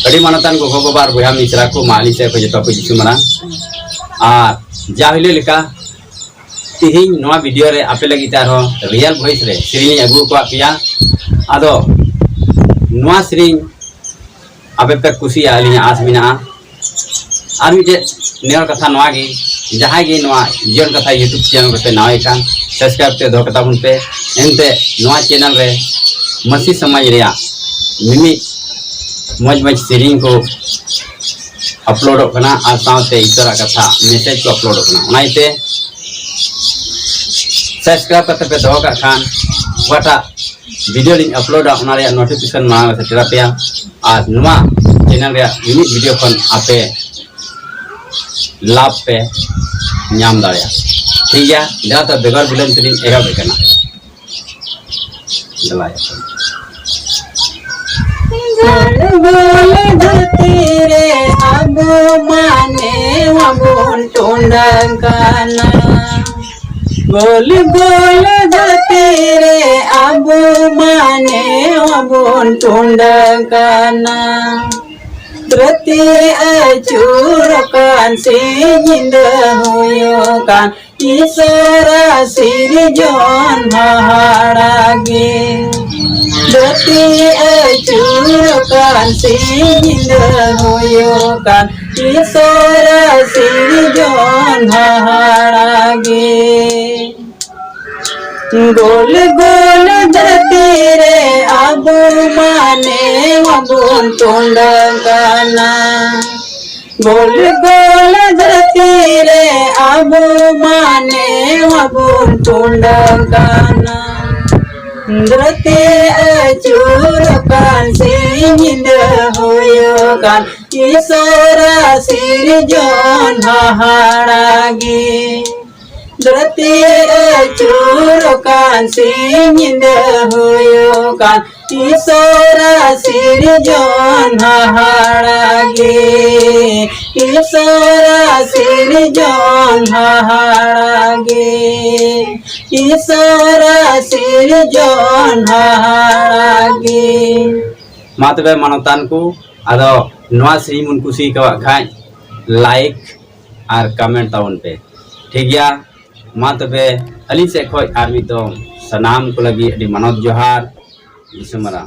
अड़ी मानतान गो बाबार बया मिश्रा को माली से को जतो को जिसु मना आ जाहिले लेका तिहिं नवा वीडियो रे आपे लगी तार हो रियल वॉइस रे श्री अगु को पिया आदो नवा श्री आपे पे खुशी आली आस मिना आर मिटे नेर कथा नवा गे जहां गे नवा जीवन कथा यूट्यूब चैनल पे नावे कान सब्सक्राइब ते दो कथा बुन पे एनते नवा चैनल रे मसी समाज रे मिमी मज मज सेरिंग को अपलोड करना और साथे इतरा कथा मैसेज को अपलोड करना उनाइते सब्सक्राइब करते पे दो का खान वाटा वीडियो लिंक अपलोड उना रे नोटिफिकेशन मा सेटरा पे और नुआ चैनल रे यूनिक वीडियो खन आपे लाभ पे नाम दाया ठीक है जाता बेगर बिलन तुलिंग एगा बेकना दलाया बोल धरती रे अब माने वबुन टुंडकाना बोल धरती रे अब माने वबुन टुंडकाना धरती अचूरकान से जिंद होयोकान ईश्वरा सिरजन हाड़ागे धरती अचूरकान से जिंद होयोकान ईश्वरा सिरजन हाड़ागे गोल गोल धरती रे अब माने वबुन टुंडकाना गोल गोल धरती रे अब माने वबुन टुंडकाना धरती अचूरकान से जिंद होयोकान ईश्वरा सिरजन हाड़ागे धरती अचूरकान से जिंद होयोकान ईश्वरा सिरजन हाड़ागे ईश्वरा सिरजन हाड़ागे ईश्वरा सिरजन हाड़ागे मातबे मानतान को आदो नवा श्री मुन कुसी का खाय लाइक और कमेंट ताउन पे ठीक गया मातबे अली से खोज आर्मी तो सनाम को लगी अडी मनोज जोहार इसमरा।